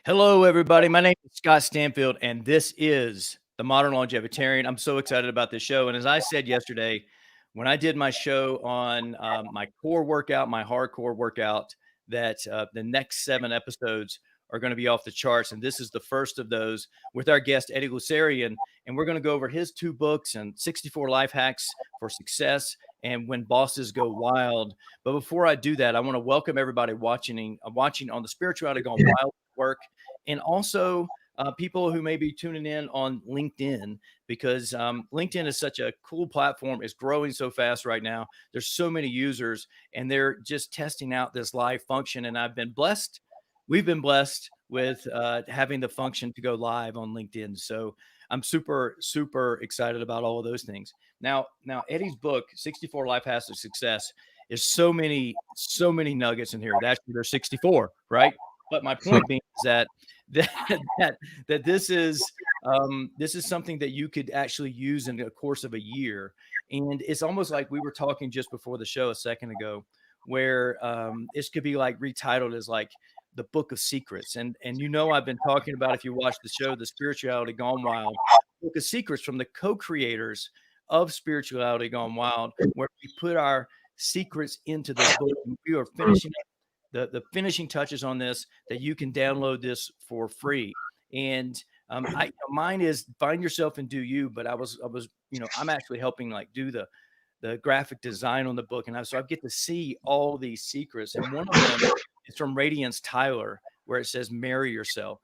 Hello, everybody. My name is Scott Stanfield, and this is the Modern Longevitarian. I'm so excited about this show. And as I said yesterday, when I did my show on my core workout, my hardcore workout, that the next 7 episodes are going to be off the charts. And this is the first of those with our guest, Eddie Loussararian. And we're going to go over his 2 books and 64 life hacks for success and when bosses go wild. But before I do that, I want to welcome everybody watching on the Spirituality Gone Wild work, and also people who may be tuning in on LinkedIn, because LinkedIn is such a cool platform. It's growing so fast right now. There's so many users, and they're just testing out this live function. And we've been blessed with having the function to go live on LinkedIn. So I'm super, super excited about all of those things. Now Eddie's book, 64 Life Hacks of Success, is so many nuggets in here. Actually, there's 64, right? But my point being is that this is something that you could actually use in the course of a year. And it's almost like we were talking just before the show a second ago, where this could be like retitled as like the Book of Secrets. And I've been talking about, if you watch the show, The Spirituality Gone Wild, Book of Secrets, from the co-creators of Spirituality Gone Wild, where we put our secrets into this book. And we are finishing the finishing touches on this, that you can download this for free. And mine is Find Yourself and Do You, but I was I'm actually helping like do the graphic design on the book, and so I get to see all these secrets. And one of them is from Radiance Tyler, where it says marry yourself.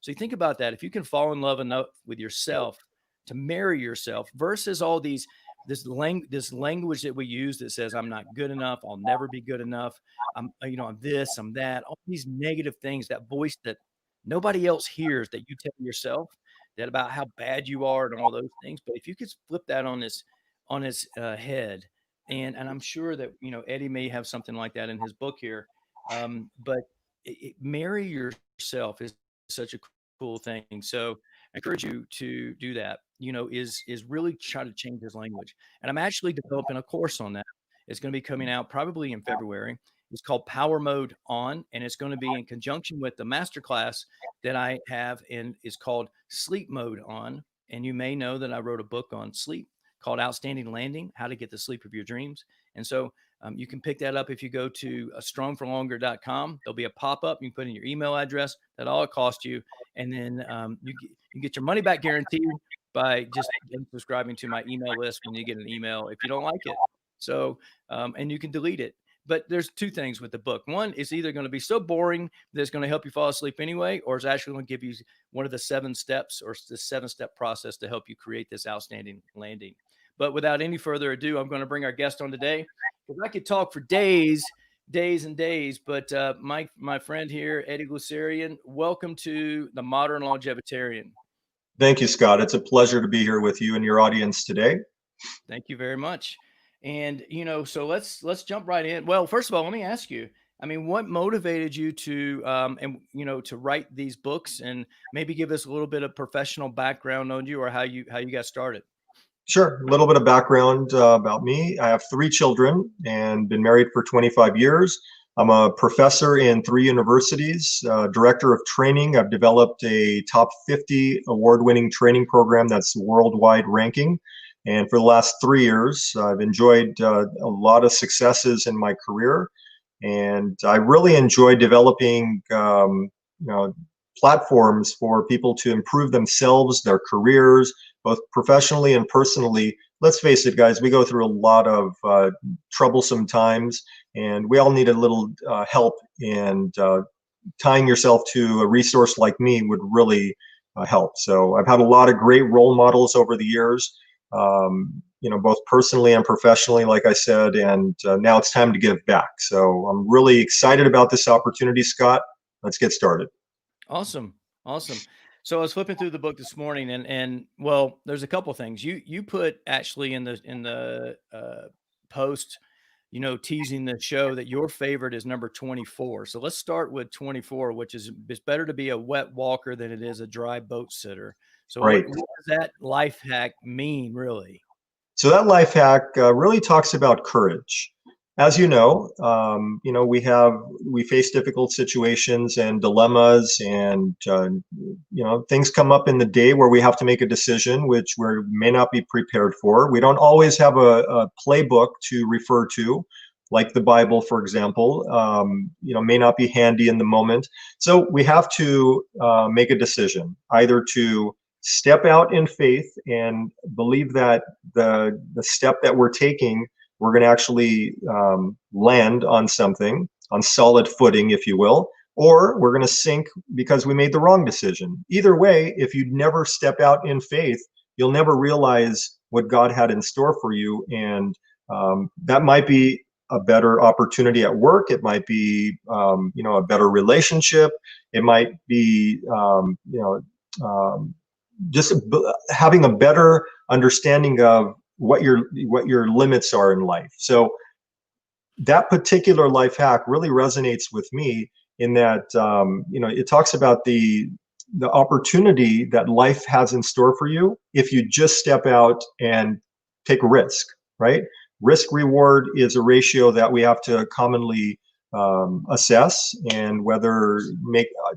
So you think about that. If you can fall in love enough with yourself to marry yourself, versus all this language that we use that says I'm not good enough, I'll never be good enough, I'm this, I'm that, all these negative things, that voice that nobody else hears, that you tell yourself, that about how bad you are and all those things. But if you could flip that on his head, and I'm sure that Eddie may have something like that in his book here, but marry yourself is such a cool thing. So I encourage you to do that. Is really try to change his language. And I'm actually developing a course on that. It's going to be coming out probably in February. It's called Power Mode On, and it's going to be in conjunction with the masterclass that I have, and it's called Sleep Mode On. And you may know that I wrote a book on sleep called Outstanding Landing: How to Get the Sleep of Your Dreams. And so you can pick that up if you go to strongforlonger.com. There'll be a pop-up. You can put in your email address. That all it costs you. And then you can get your money back guaranteed by just subscribing to my email list when you get an email if you don't like it. So, and you can delete it. But there's 2 things with the book. One, is either going to be so boring that it's going to help you fall asleep anyway, or it's actually going to give you one of the 7 steps, or the 7-step process to help you create this outstanding landing. But without any further ado, I'm going to bring our guest on today, because I could talk for days and days. But my friend here, Eddie Loussararian, welcome to the Modern Longevitarian. Thank you, Scott. It's a pleasure to be here with you and your audience today. Thank you very much. And so let's jump right in. Well, first of all, let me ask you, what motivated you to to write these books, and maybe give us a little bit of professional background on you, or how you got started? Sure. A little bit of background about me. I have 3 children and been married for 25 years. I'm a professor in 3 universities, director of training. I've developed a top 50 award-winning training program that's worldwide ranking. And for the last 3 years, I've enjoyed a lot of successes in my career. And I really enjoy developing platforms for people to improve themselves, their careers, both professionally and personally. Let's face it, guys, we go through a lot of troublesome times, and we all need a little help. And tying yourself to a resource like me would really help. So I've had a lot of great role models over the years, both personally and professionally, like I said, and now it's time to give back. So I'm really excited about this opportunity, Scott. Let's get started. Awesome. So I was flipping through the book this morning, and well, there's a couple things you put actually in the post teasing the show that your favorite is number 24. So let's start with 24, which is it's better to be a wet walker than it is a dry boat sitter. So Right. what does that life hack mean, really? So that life hack really talks about courage. As we face difficult situations and dilemmas, and things come up in the day where we have to make a decision, which we may not be prepared for. We don't always have a playbook to refer to, like the Bible, for example. May not be handy in the moment. So we have to make a decision, either to step out in faith and believe that the step that we're taking, we're going to actually land on something, on solid footing, if you will, or we're going to sink because we made the wrong decision. Either way, if you never step out in faith, you'll never realize what God had in store for you. And that might be a better opportunity at work. It might be, a better relationship. It might be, just having a better understanding of what your limits are in life. So that particular life hack really resonates with me in that it talks about the opportunity that life has in store for you if you just step out and take a risk, right? Risk reward is a ratio that we have to commonly assess, and whether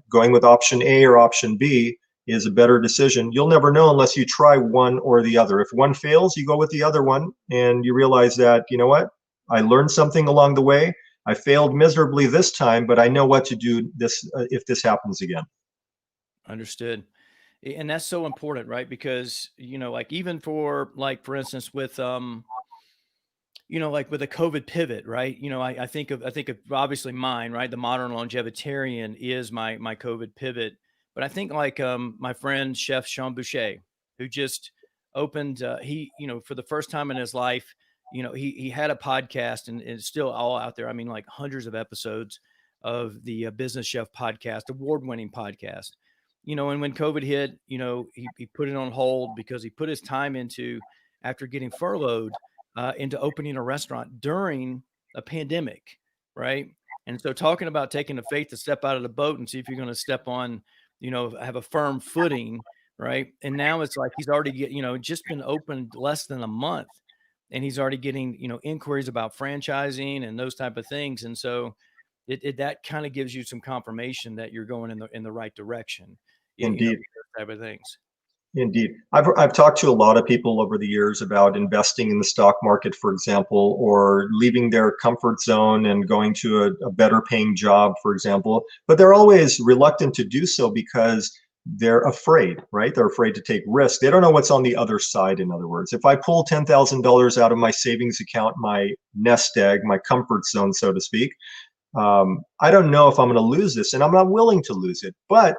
going with option A or option B is a better decision. You'll never know unless you try one or the other. If one fails, you go with the other one, and you realize that, you know what, I learned something along the way. I failed miserably this time, but I know what to do if this happens again. Understood. And that's so important, right? Because, like even for instance, like with a COVID pivot, right? I think of obviously mine, right? The modern longevitarian is my COVID pivot. But I think like my friend Chef Sean Boucher, who just opened for the first time in his life, he had a podcast, and it's still all out there. I mean, like hundreds of episodes of the Business Chef podcast, award-winning podcast. And when COVID hit, he put it on hold because he put his time into, after getting furloughed, into opening a restaurant during a pandemic, right? And so talking about taking the faith to step out of the boat and see if you're going to step on, have a firm footing, right? And now it's like he's already just been opened less than a month, and he's already getting, inquiries about franchising and those type of things. And so that kind of gives you some confirmation that you're going in the right direction, Indeed. those type of things. Indeed. I've talked to a lot of people over the years about investing in the stock market, for example, or leaving their comfort zone and going to a better paying job, for example. But they're always reluctant to do so because they're afraid, right? They're afraid to take risks. They don't know what's on the other side, in other words. If I pull $10,000 out of my savings account, my nest egg, my comfort zone, so to speak, I don't know if I'm going to lose this, and I'm not willing to lose it. But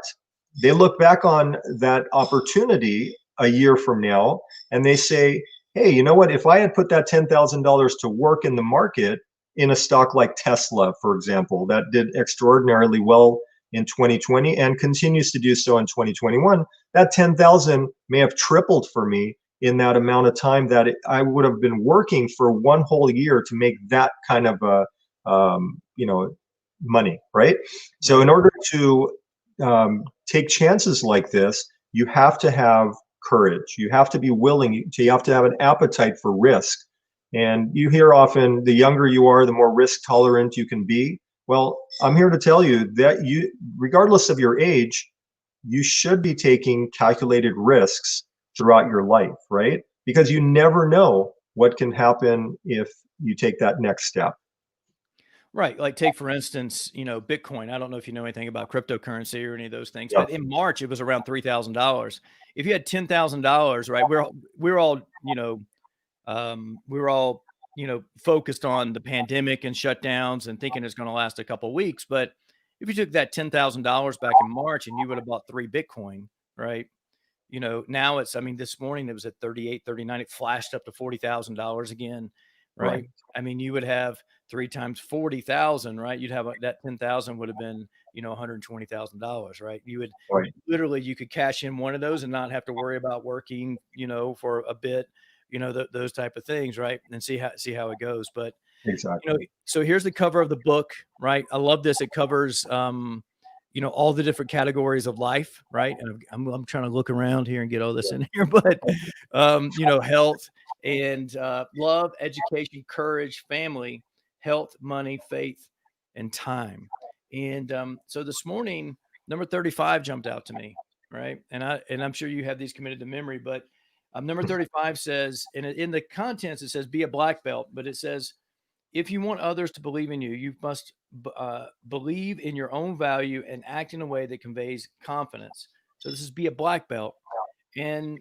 they look back on that opportunity a year from now and they say, hey, you know what? If I had put that $10,000 to work in the market in a stock like Tesla, for example, that did extraordinarily well in 2020 and continues to do so in 2021, that 10,000 may have tripled for me in that amount of time that I would have been working for one whole year to make that kind of money, right? So Right. in order to take chances like this, you have to have courage. You have to be willing. You have to have an appetite for risk. And you hear often, the younger you are, the more risk tolerant you can be. Well, I'm here to tell you that regardless of your age, you should be taking calculated risks throughout your life, right? Because you never know what can happen if you take that next step. Right. Like take for instance, Bitcoin. I don't know if you know anything about cryptocurrency or any of those things, Yeah, but in March it was around $3,000. If you had $10,000, right, we're all focused on the pandemic and shutdowns and thinking it's going to last a couple of weeks. But if you took that $10,000 back in March and you would have bought 3 Bitcoin, right? Now I mean, this morning it was at 38, 39. It flashed up to $40,000 again, right, right? I mean, you would have 3 times 40,000, right? You'd have that 10,000 would have been, $120,000, right? right. You could cash in one of those and not have to worry about working, for a bit, those type of things, right? And see how it goes. But Exactly. So here's the cover of the book, right? I love this. It covers, all the different categories of life, right? And I'm trying to look around here and get all this in here, but, health and love, education, courage, family, health, money, faith, and time. And so this morning, number 35 jumped out to me, right? And I'm sure you have these committed to memory, but number 35 says, and in the contents, it says, be a black belt, but it says, if you want others to believe in you, you must believe in your own value and act in a way that conveys confidence. So this is be a black belt. And,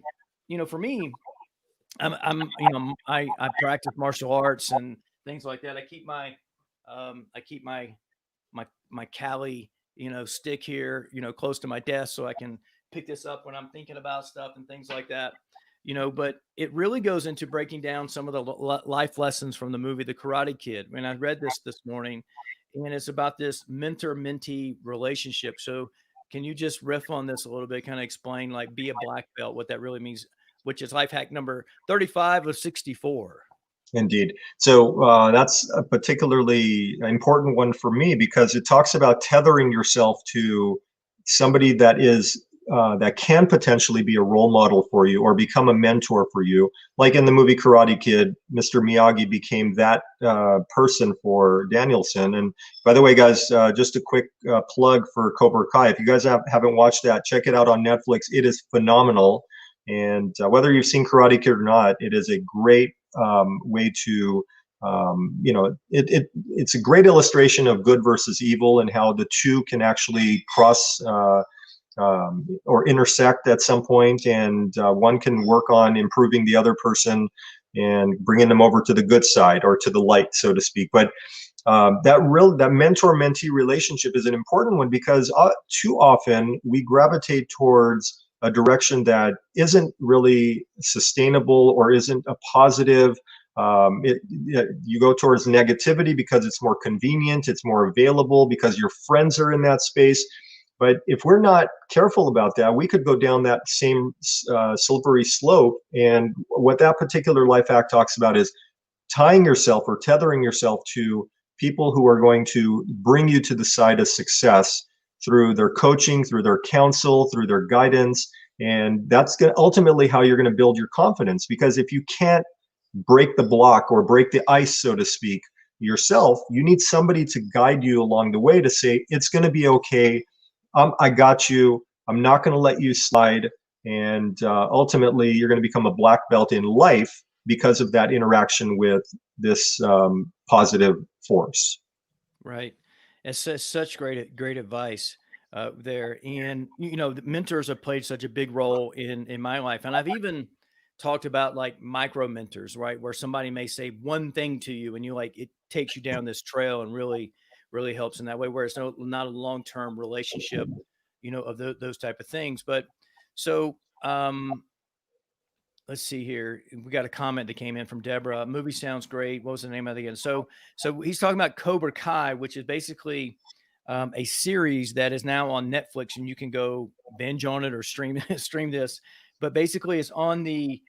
for me, I practice martial arts and things like that. I keep my Cali, stick here, close to my desk so I can pick this up when I'm thinking about stuff and things like that. But it really goes into breaking down some of the life lessons from the movie The Karate Kid. When I read this morning, and it's about this mentor-mentee relationship. So can you just riff on this a little bit, kind of explain like be a black belt, what that really means, which is life hack number 35 of 64. Indeed. So that's a particularly important one for me because it talks about tethering yourself to somebody that can potentially be a role model for you or become a mentor for you. Like in the movie Karate Kid, Mr. Miyagi became that person for Danielson. And by the way, guys, just a quick plug for Cobra Kai. If you guys haven't watched that, check it out on Netflix. It is phenomenal. And whether you've seen Karate Kid or not, it is a great way to it's a great illustration of good versus evil and how the two can actually cross or intersect at some point, and one can work on improving the other person and bringing them over to the good side or to the light, so to speak. But that mentor-mentee relationship is an important one because too often we gravitate towards a direction that isn't really sustainable or isn't a positive. You go towards negativity because it's more convenient, it's more available because your friends are in that space. But if we're not careful about that, we could go down that same slippery slope. And what that particular life hack talks about is tying yourself or tethering yourself to people who are going to bring you to the side of success through their coaching, through their counsel, through their guidance. And that's ultimately how you're going to build your confidence. Because if you can't break the block or break the ice, so to speak, yourself, you need somebody to guide you along the way to say, it's going to be okay. I got you. I'm not going to let you slide. And ultimately, you're going to become a black belt in life because of that interaction with this positive force. Right. It's such great advice there. And, the mentors have played such a big role in my life. And I've even talked about like micro mentors, right? Where somebody may say one thing to you and it takes you down this trail and really, really helps in that way, where it's not a long-term relationship, of those type of things. But so, let's see here. We got a comment that came in from Deborah. Movie sounds great. What was the name of it again? So he's talking about Cobra Kai, which is basically a series that is now on Netflix, and you can go binge on it or stream stream this. But basically, it's on the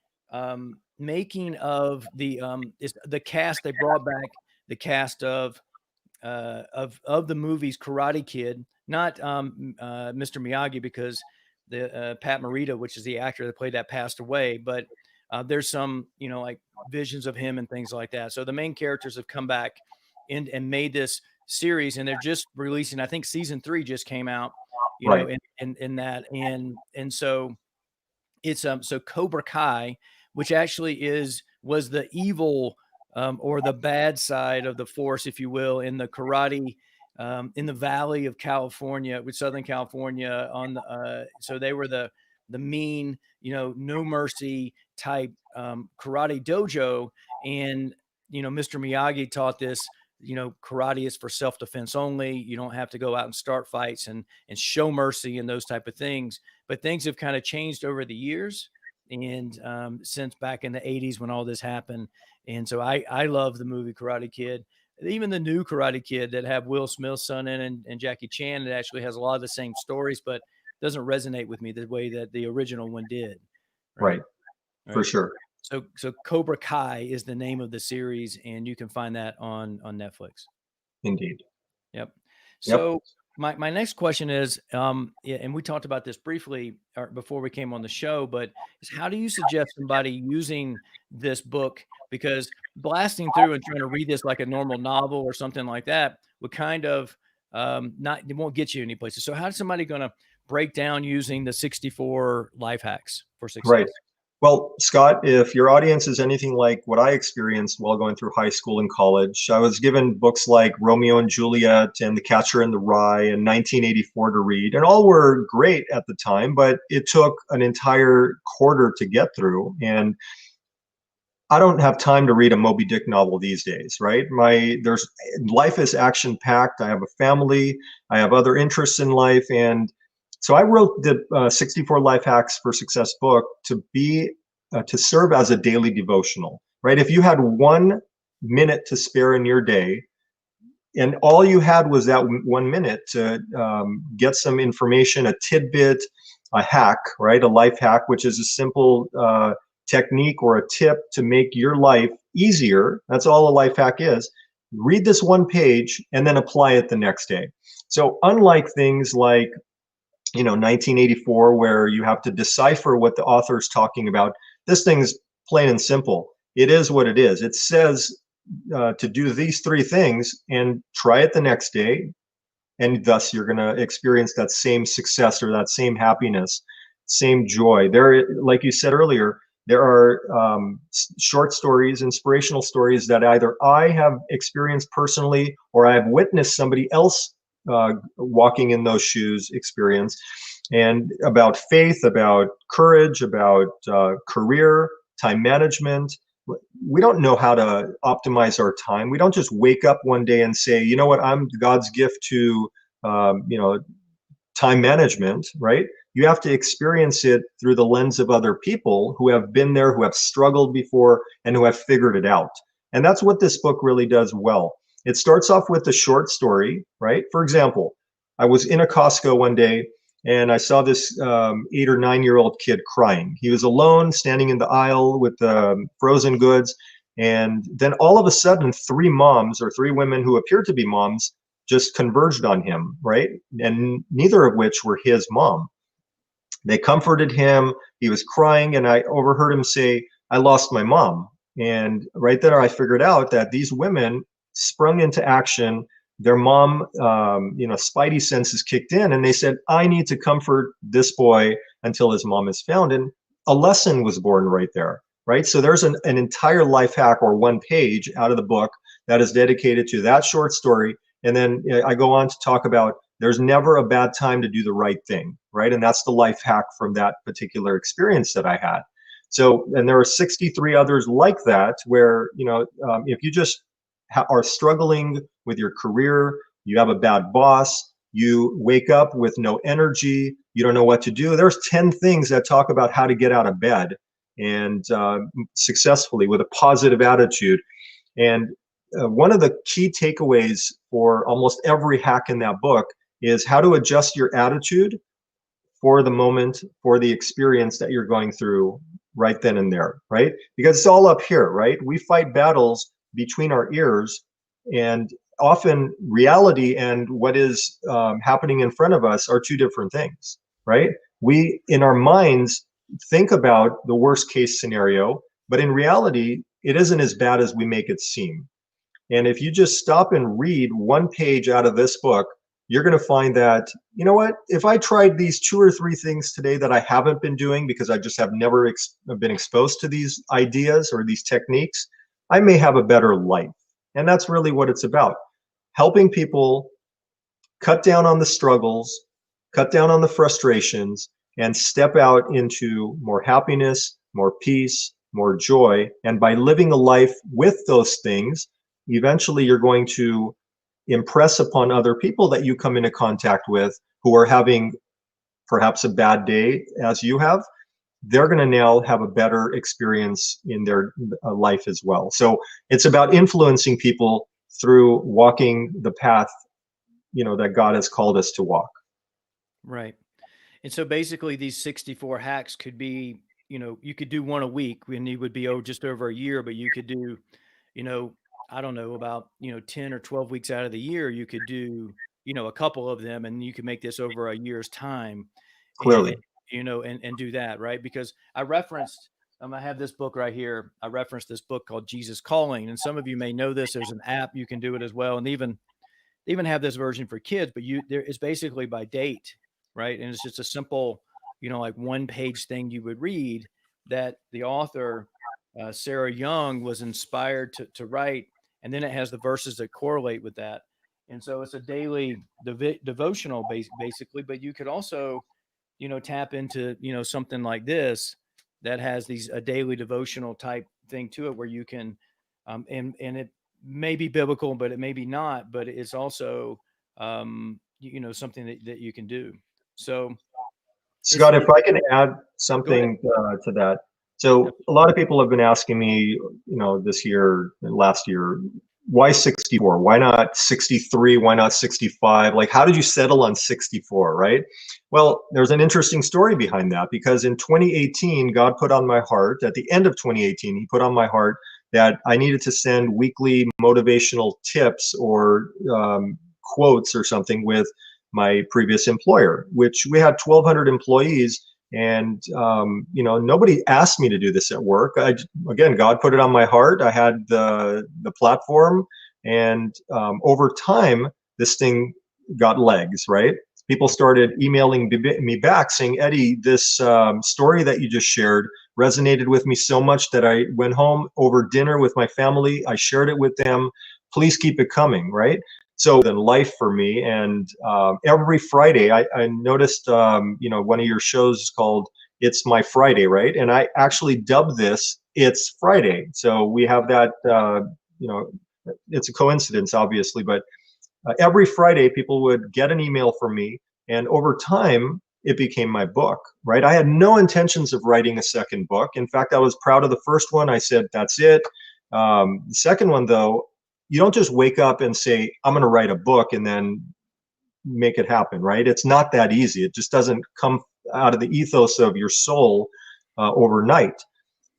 making of it's the cast. They brought back the cast of the movies Karate Kid, not Mr. Miyagi, because the Pat Morita, which is the actor that played that, passed away. But there's some, like visions of him and things like that. So the main characters have come back and made this series, and they're just releasing. I think season 3 just came out, Right. in that, and so it's so Cobra Kai, which actually was the evil or the bad side of the force, if you will, in the karate in the Valley of California, with Southern California. So they were the mean, no mercy type karate dojo, and Mr. Miyagi taught this. Karate is for self-defense only. You don't have to go out and start fights and show mercy and those type of things. But things have kind of changed over the years, and since back in the 80s when all this happened. And so I love the movie Karate Kid, even the new Karate Kid that have Will Smith's son in and Jackie Chan. It actually has a lot of the same stories, but doesn't resonate with me the way that the original one did. Right. Right. For Right. sure. So Cobra Kai is the name of the series, and you can find that on Netflix. Indeed. Yep. Yep. So my next question is, yeah, and we talked about this briefly before we came on the show, but is how do you suggest somebody using this book? Because blasting through and trying to read this like a normal novel or something like that would kind of not, it won't get you any places. So how's somebody going to break down using the 64 life hacks for Right. success? Well, Scott, if your audience is anything like what I experienced while going through high school and college, I was given books like Romeo and Juliet and The Catcher in the Rye and 1984 to read, and all were great at the time, but it took an entire quarter to get through. And I don't have time to read a Moby Dick novel these days, right? There's life is action packed. I have a family, I have other interests in life, and so I wrote the 64 Life Hacks for Success book to serve as a daily devotional, right? If you had 1 minute to spare in your day, and all you had was that 1 minute to get some information, a tidbit, a hack, right? A life hack, which is a simple technique or a tip to make your life easier. That's all a life hack is. Read this one page and then apply it the next day. So unlike things like 1984, where you have to decipher what the author is talking about, this thing's plain and simple. It is what it is. It says to do these 3 things and try it the next day, and thus you're going to experience that same success or that same happiness, same joy. There, like you said earlier, there are short stories, inspirational stories that either I have experienced personally or I have witnessed somebody else walking in those shoes experience, and about faith, about courage, about career, time management. We don't know how to optimize our time. We don't just wake up one day and say, you know what, I'm God's gift to, time management, right? You have to experience it through the lens of other people who have been there, who have struggled before, and who have figured it out. And that's what this book really does well. It starts off with a short story, right? For example, I was in a Costco one day and I saw this 8 or 9 year old kid crying. He was alone, standing in the aisle with the frozen goods. And then all of a sudden, 3 moms or 3 women who appeared to be moms just converged on him, right? And neither of which were his mom. They comforted him. He was crying, and I overheard him say, I lost my mom. And right there, I figured out that these women sprung into action. Their mom, spidey senses kicked in, and they said, I need to comfort this boy until his mom is found. And a lesson was born right there, right? So there's an entire life hack or one page out of the book that is dedicated to that short story. And then I go on to talk about there's never a bad time to do the right thing, right? And that's the life hack from that particular experience that I had. So, and there are 63 others like that, where, if you just are struggling with your career, you have a bad boss, you wake up with no energy, you don't know what to do. There's 10 things that talk about how to get out of bed and successfully with a positive attitude. And one of the key takeaways for almost every hack in that book is how to adjust your attitude for the moment, for the experience that you're going through right then and there, right? Because it's all up here, right? We fight battles between our ears, and often reality and what is happening in front of us are 2 different things, right? We, in our minds, think about the worst case scenario, but in reality, it isn't as bad as we make it seem. And if you just stop and read one page out of this book, you're going to find that, you know what, if I tried these 2 or 3 things today that I haven't been doing because I just have never been exposed to these ideas or these techniques, I may have a better life. And that's really what it's about. Helping people cut down on the struggles, cut down on the frustrations, and step out into more happiness, more peace, more joy. And by living a life with those things, eventually you're going to impress upon other people that you come into contact with who are having perhaps a bad day as you have. They're going to now have a better experience in their life as well. So it's about influencing people through walking the path, that God has called us to walk. Right. And so basically these 64 hacks could be you could do one a week when you would be over just over a year, but you could do, you know, I don't know, about, 10 or 12 weeks out of the year, you could do, a couple of them, and you could make this over a year's time, and, Clearly. and do that, right? Because I referenced, I have this book right here. I referenced this book called Jesus Calling, and some of you may know this. There's an app you can do it as well, and even have this version for kids, but there is basically by date, right? And it's just a simple, like one page thing you would read that the author, Sarah Young, was inspired to write. And then it has the verses that correlate with that. And so it's a daily devotional basically, but you could also, tap into, something like this that has a daily devotional type thing to it where you can, and it may be biblical, but it may be not, but it's also, something that you can do. So Scott, if it I can add go ahead. something to that. So a lot of people have been asking me, this year and last year, why 64? Why not 63? Why not 65? Like, how did you settle on 64, right? Well, there's an interesting story behind that because in 2018, God put on my heart, at the end of 2018, He put on my heart that I needed to send weekly motivational tips or quotes or something with my previous employer, which we had 1,200 employees. And, nobody asked me to do this at work. Again, God put it on my heart. I had the platform. And over time, this thing got legs, right? People started emailing me back saying, Eddie, this story that you just shared resonated with me so much that I went home over dinner with my family. I shared it with them. Please keep it coming, right? So then life for me. And every Friday, I noticed, one of your shows is called It's My Friday, right? And I actually dubbed this It's Friday. So we have that, it's a coincidence, obviously, but every Friday, people would get an email from me. And over time, it became my book, right? I had no intentions of writing a second book. In fact, I was proud of the first one. I said, that's it. The second one, though, you don't just wake up and say, I'm going to write a book and then make it happen, right? It's not that easy. It just doesn't come out of the ethos of your soul overnight.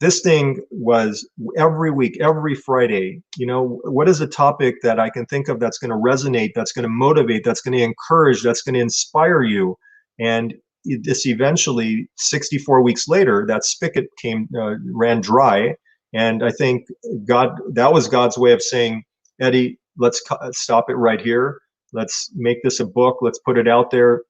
This thing was every week, every Friday, what is a topic that I can think of that's going to resonate, that's going to motivate, that's going to encourage, that's going to inspire you? And this eventually, 64 weeks later, that spigot ran dry. And I think that was God's way of saying, Eddie, let's stop it right here. Let's make this a book. Let's put it out there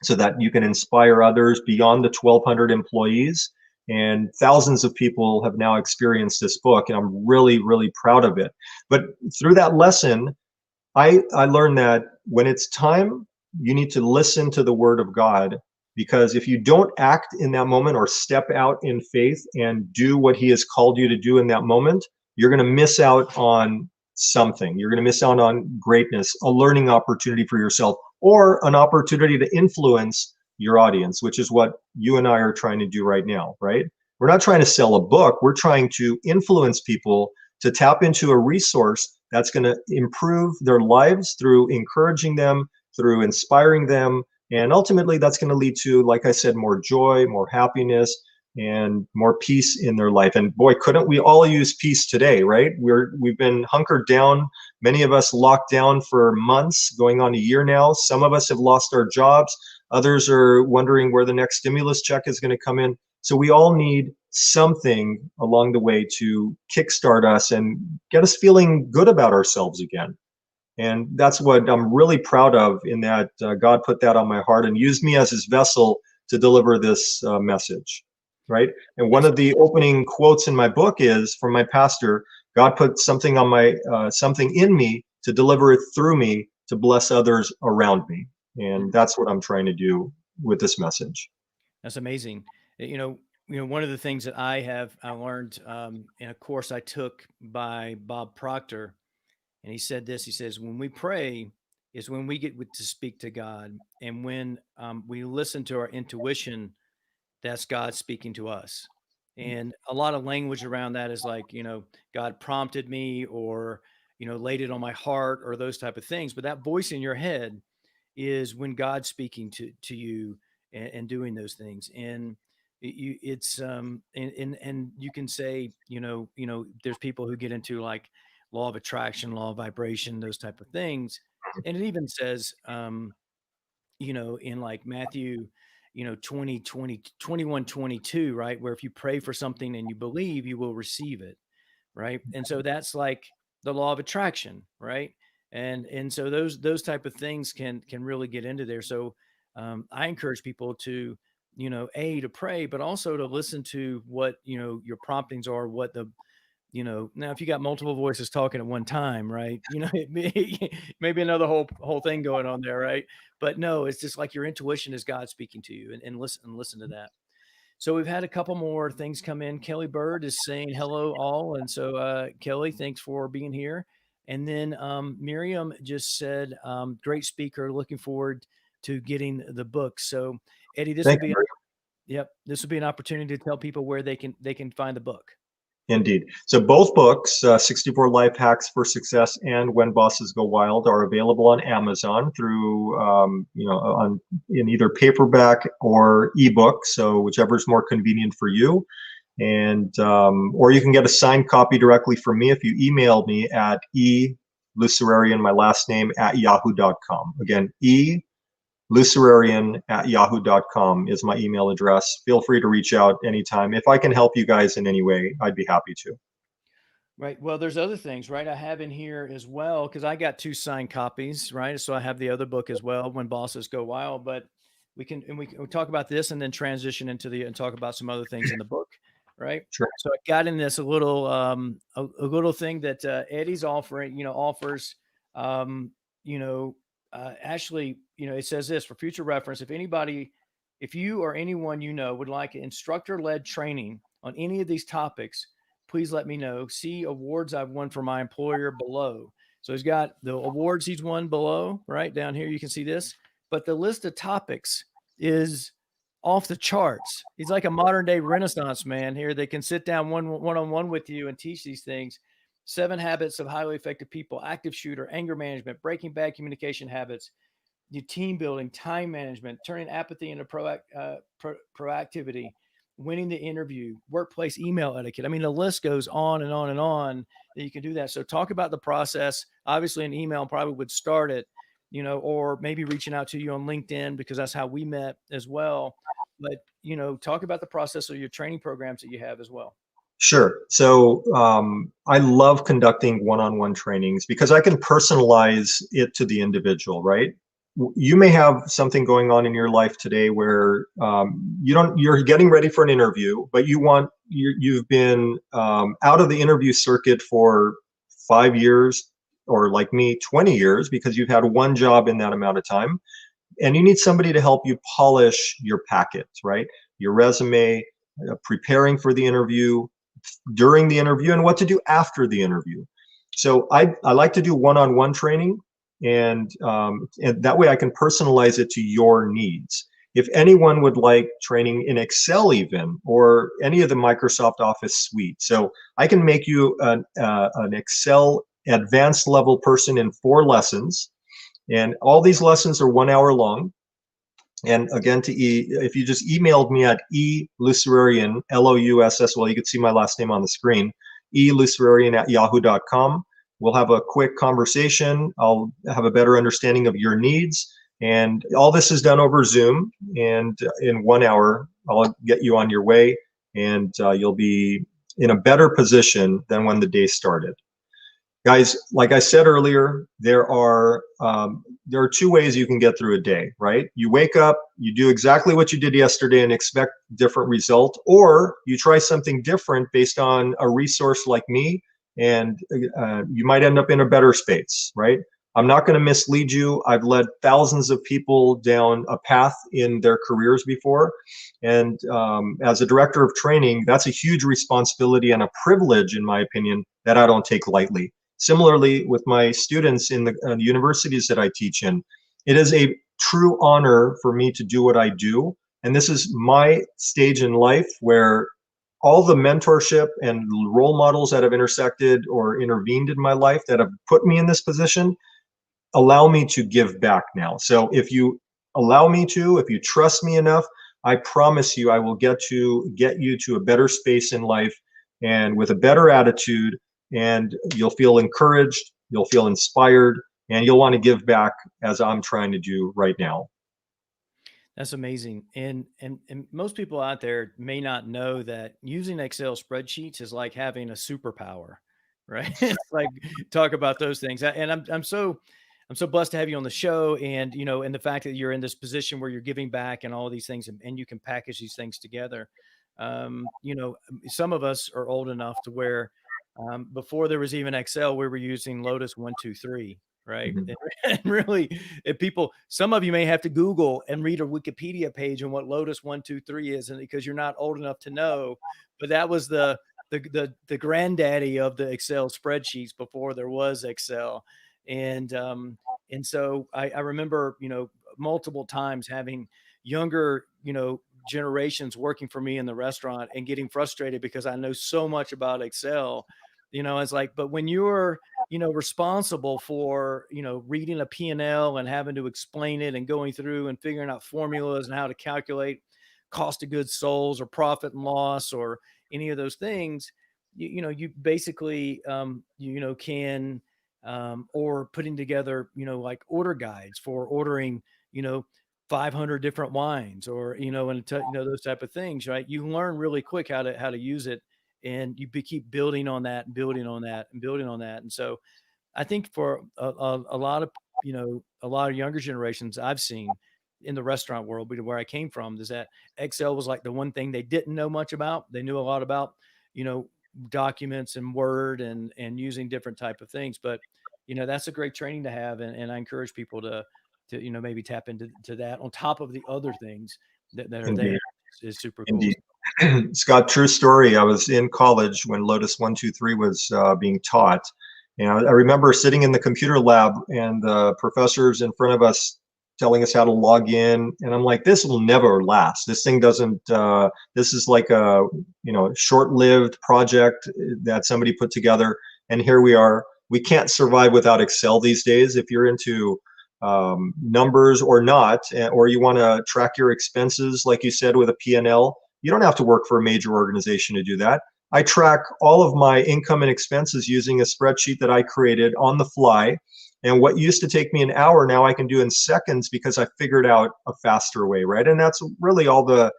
so that you can inspire others beyond the 1,200 employees. And thousands of people have now experienced this book, and I'm really, really proud of it. But through that lesson, I learned that when it's time, you need to listen to the word of God, because if you don't act in that moment or step out in faith and do what He has called you to do in that moment, you're going to miss out on something. You're going to miss out on greatness, a learning opportunity for yourself, or an opportunity to influence your audience, which is what you and I are trying to do right now, right? We're not trying to sell a book. We're trying to influence people to tap into a resource that's going to improve their lives through encouraging them, through inspiring them. And ultimately, that's going to lead to, like I said, more joy, more happiness, and more peace in their life. And boy, couldn't we all use peace today, right? We've been hunkered down, many of us locked down for months, going on a year now. Some of us have lost our jobs. Others are wondering where the next stimulus check is going to come in. So we all need something along the way to kickstart us and get us feeling good about ourselves again. And that's what I'm really proud of, in that God put that on my heart and used me as His vessel to deliver this message, right? And one Yes. of the opening quotes in my book is from my pastor: God put something on something in me to deliver it through me to bless others around me. And that's what I'm trying to do with this message. That's amazing. One of the things that I learned in a course I took by Bob Proctor, and he said this. He says, when we pray is when we get to speak to God, and when we listen to our intuition, that's God speaking to us. And a lot of language around that is like, God prompted me, or laid it on my heart, or those type of things. But that voice in your head is when God's speaking to you, and doing those things. And it's and you can say, there's people who get into like law of attraction, law of vibration, those type of things. And it even says, in like Matthew, 20, 20, 21, 22, right? Where if you pray for something and you believe, you will receive it. Right. And so that's like the law of attraction. Right. And so those type of things can really get into there. So I encourage people to, to pray, but also to listen to what, your promptings are, what the, now if you got multiple voices talking at one time, right, it maybe another whole thing going on there, right? But no, it's just like your intuition is God speaking to you, and listen to that. So we've had a couple more things come in. Kelly Bird is saying hello all, and so Kelly, thanks for being here. And then Miriam just said, great speaker, looking forward to getting the book. So Eddie, this Thank would be, you. yep, this would be an opportunity to tell people where they can find the book. Indeed. So both books, 64 Life Hacks for Success and When Bosses Go Wild, are available on Amazon through, in either paperback or ebook. So whichever is more convenient for you. And or you can get a signed copy directly from me if you email me at Loussararian, my last name, at yahoo.com. Again, Loussararian@yahoo.com is my email address. Feel free to reach out anytime. If I can help you guys in any way, I'd be happy to. Right. Well, there's other things, right? I have in here as well because I got two signed copies, right? So I have the other book as well, When Bosses Go Wild. But we can talk about this and then transition into and talk about some other things in the book, right? Sure. So I got in this a little little thing that Eddie's offers. Um, Actually, it says this for future reference. If you or anyone would like instructor-led training on any of these topics, please let me know. See awards I've won for my employer below. So he's got the awards he's won below, right down here. You can see this, but the list of topics is off the charts. He's like a modern day Renaissance man here. They can sit down one on one with you and teach these things. 7 habits of highly effective people, active shooter, anger management, breaking bad communication habits, your team building, time management, turning apathy into proactivity, winning the interview, workplace email etiquette. I mean, the list goes on and on and on that you can do that. So talk about the process. Obviously, an email probably would start it, or maybe reaching out to you on LinkedIn because that's how we met as well. But, talk about the process of your training programs that you have as well. Sure. So I love conducting one-on-one trainings because I can personalize it to the individual, right? You may have something going on in your life today where you're getting ready for an interview, but you've been out of the interview circuit for 5 years, or like me, 20 years, because you've had one job in that amount of time, and you need somebody to help you polish your packet, right? Your resume, preparing for the interview, during the interview, and what to do after the interview. So I like to do one-on-one training, and that way I can personalize it to your needs. If anyone would like training in Excel even, or any of the Microsoft Office suite, so I can make you an Excel advanced level person in 4 lessons, and all these lessons are 1 hour long. And again, if you just emailed me at Loussararian, Louss, well, you can see my last name on the screen, Loussararian@yahoo.com. We'll have a quick conversation. I'll have a better understanding of your needs. And all this is done over Zoom. And in 1 hour, I'll get you on your way, and you'll be in a better position than when the day started. Guys, like I said earlier, there are 2 ways you can get through a day, right? You wake up, you do exactly what you did yesterday and expect different result, or you try something different based on a resource like me, and you might end up in a better space, right? I'm not going to mislead you. I've led thousands of people down a path in their careers before, and as a director of training, that's a huge responsibility and a privilege, in my opinion, that I don't take lightly. Similarly, with my students in the universities that I teach in, it is a true honor for me to do what I do. And this is my stage in life where all the mentorship and role models that have intersected or intervened in my life that have put me in this position allow me to give back now. So if you allow me to, if you trust me enough, I promise you, I will get you to a better space in life and with a better attitude, and you'll feel encouraged, you'll feel inspired, and you'll want to give back as I'm trying to do right now. That's amazing. And most people out there may not know that using Excel spreadsheets is like having a superpower, right? It's like talk about those things. And I'm so blessed to have you on the show, and and the fact that you're in this position where you're giving back and all these things, and you can package these things together. Some of us are old enough to where before there was even Excel, we were using Lotus 123, right? Mhm. And really, if people, some of you may have to Google and read a Wikipedia page on what Lotus 123 is, and because you're not old enough to know, but that was the granddaddy of the Excel spreadsheets before there was Excel. And so I remember, multiple times having younger, generations working for me in the restaurant and getting frustrated because I know so much about Excel. It's like, but when you're responsible for, reading a P&L and having to explain it and going through and figuring out formulas and how to calculate cost of goods sold or profit and loss or any of those things, you basically, can, or putting together, like order guides for ordering, you know, 500 different wines or, those type of things, right? You learn really quick how to use it, and keep building on that and building on that and building on that. And so I think for a lot of, a lot of younger generations I've seen in the restaurant world, but where I came from, is that Excel was like the one thing they didn't know much about. They knew a lot about, you know, documents and Word and using different type of things. But, that's a great training to have. And I encourage people to, maybe tap into that on top of the other things that are there Indeed. is super cool. Indeed. Scott, true story. I was in college when Lotus 123 was being taught. And I remember sitting in the computer lab and the professors in front of us telling us how to log in. And I'm like, this will never last. This thing doesn't, this is like a, short-lived project that somebody put together. And here we are. We can't survive without Excel these days. If you're into numbers or not, or you want to track your expenses, like you said, with a P&L, you don't have to work for a major organization to do that. I track all of my income and expenses using a spreadsheet that I created on the fly. And what used to take me an hour, now I can do in seconds because I figured out a faster way, right? And that's really all the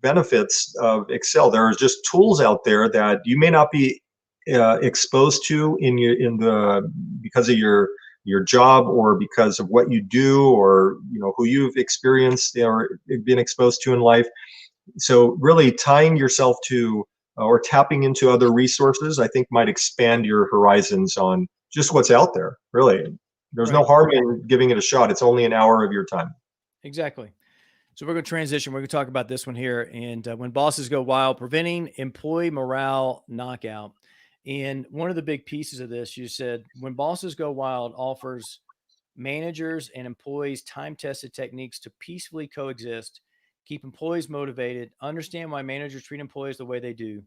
benefits of Excel. There are just tools out there that you may not be exposed to because of your job or because of what you do or who you've experienced or been exposed to in life. So really tying yourself to or tapping into other resources, I think might expand your horizons on just what's out there. Really, there's no Right. harm in giving it a shot. It's only an hour of your time. Exactly. So we're going to transition. We're going to talk about this one here. And when bosses go wild, preventing employee morale knockout. And one of the big pieces of this, you said, when bosses go wild, offers managers and employees time tested techniques to peacefully coexist, keep employees motivated, understand why managers treat employees the way they do,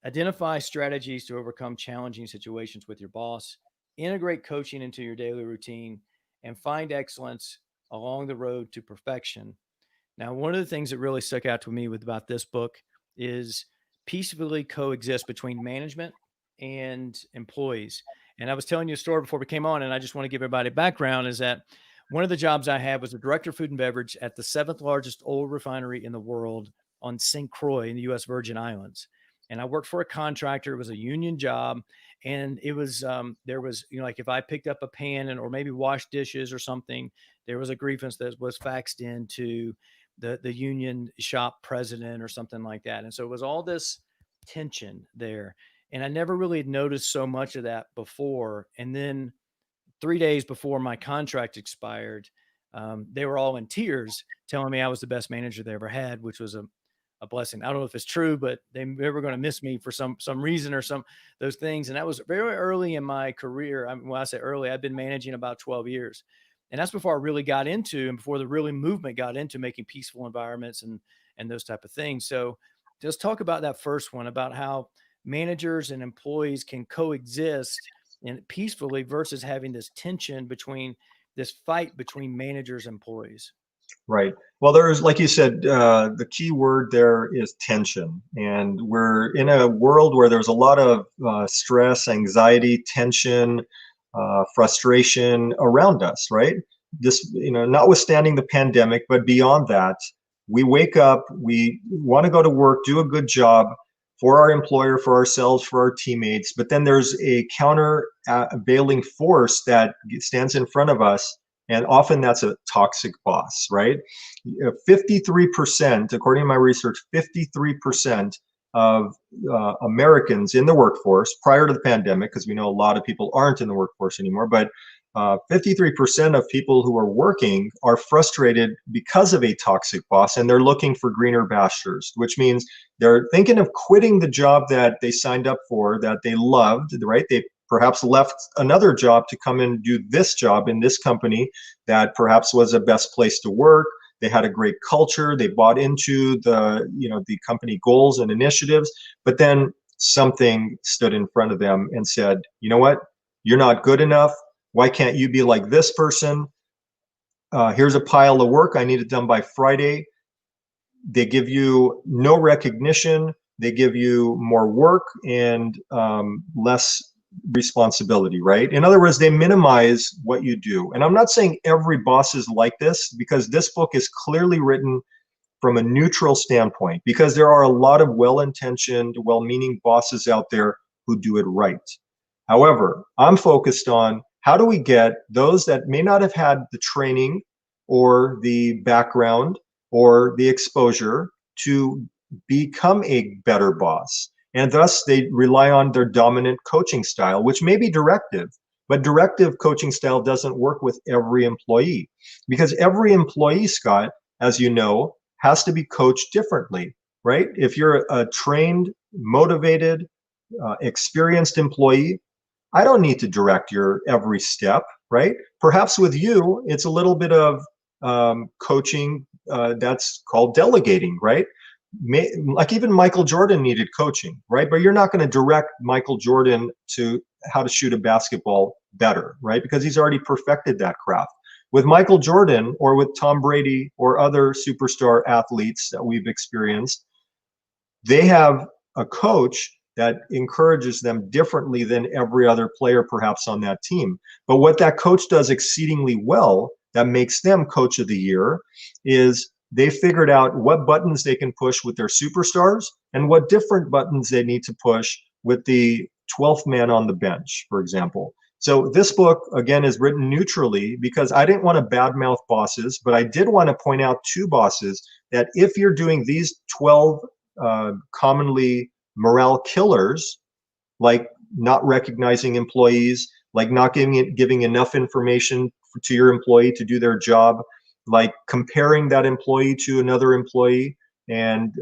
identify strategies to overcome challenging situations with your boss, integrate coaching into your daily routine, and find excellence along the road to perfection. Now, one of the things that really stuck out to me about this book is peacefully coexist between management and employees. And I was telling you a story before we came on, and I just want to give everybody background is that one of the jobs I had was a director of food and beverage at the seventh largest oil refinery in the world on St. Croix in the U.S. Virgin Islands. And I worked for a contractor. It was a union job. And it was, there was, like if I picked up a pan or maybe washed dishes or something, there was a grievance that was faxed into the union shop president or something like that. And so it was all this tension there. And I never really had noticed so much of that before. And then 3 days before my contract expired, they were all in tears telling me I was the best manager they ever had, which was a blessing. I don't know if it's true, but they were going to miss me for some reason or some those things. And that was very early in my career. When I say early, I've been managing about 12 years. And that's before I really got into and before the really movement got into making peaceful environments and those type of things. So just talk about that first one about how managers and employees can coexist and peacefully versus having this tension between this fight between managers and employees. Right. Well, there's, like you said, the key word there is tension. And we're in a world where there's a lot of stress, anxiety, tension, frustration around us, right? This, notwithstanding the pandemic, but beyond that, we wake up, we want to go to work, do a good job for our employer, for ourselves, for our teammates. But then there's a countervailing force that stands in front of us, and often that's a toxic boss, right? 53%, according to my research, 53% of Americans in the workforce prior to the pandemic, because we know a lot of people aren't in the workforce anymore, but 53% of people who are working are frustrated because of a toxic boss, and they're looking for greener pastures, which means they're thinking of quitting the job that they signed up for, that they loved, right? They perhaps left another job to come and do this job in this company that perhaps was the best place to work. They had a great culture. They bought into the company goals and initiatives, but then something stood in front of them and said, you know what? You're not good enough. Why can't you be like this person? Here's a pile of work. I need it done by Friday. They give you no recognition. They give you more work and less responsibility, right? In other words, they minimize what you do. And I'm not saying every boss is like this, because this book is clearly written from a neutral standpoint, because there are a lot of well-intentioned, well-meaning bosses out there who do it right. However, I'm focused on how do we get those that may not have had the training or the background or the exposure to become a better boss. And thus they rely on their dominant coaching style, which may be directive, but directive coaching style doesn't work with every employee, because every employee, Scott, as you know, has to be coached differently, right? If you're a trained, motivated, experienced employee, I don't need to direct your every step, right? Perhaps with you, it's a little bit of coaching that's called delegating, right? Like even Michael Jordan needed coaching, right? But you're not going to direct Michael Jordan to how to shoot a basketball better, right? Because he's already perfected that craft. With Michael Jordan or with Tom Brady or other superstar athletes that we've experienced, they have a coach that encourages them differently than every other player perhaps on that team. But what that coach does exceedingly well that makes them coach of the year is they figured out what buttons they can push with their superstars and what different buttons they need to push with the 12th man on the bench, for example. So this book, again, is written neutrally because I didn't want to badmouth bosses, but I did want to point out to bosses that if you're doing these 12 commonly morale killers, like not recognizing employees, like not giving enough information to your employee to do their job, like comparing that employee to another employee and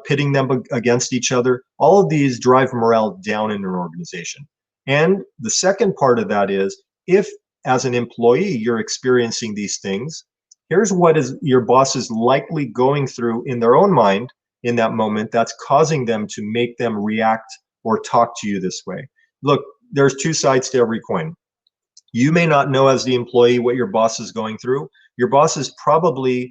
pitting them against each other. All of these drive morale down in an organization. And the second part of that is, if as an employee you're experiencing these things, here's what is your boss is likely going through in their own mind in that moment that's causing them to make them react or talk to you this way. Look, there's two sides to every coin. You may not know as the employee what your boss is going through. Your boss is probably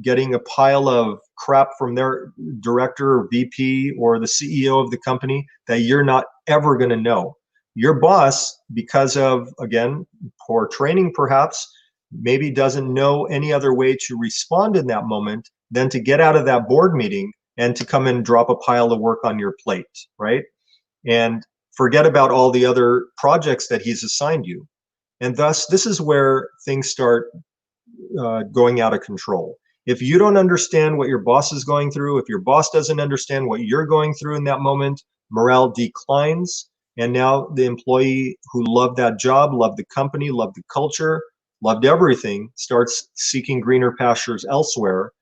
getting a pile of crap from their director or VP or the CEO of the company that you're not ever going to know. Your boss, because of, again, poor training perhaps, maybe doesn't know any other way to respond in that moment than to get out of that board meeting and to come and drop a pile of work on your plate, right? And forget about all the other projects that he's assigned you. And thus, this is where things start going out of control. If you don't understand what your boss is going through, if your boss doesn't understand what you're going through in that moment, morale declines. And now the employee who loved that job, loved the company, loved the culture, loved everything, starts seeking greener pastures elsewhere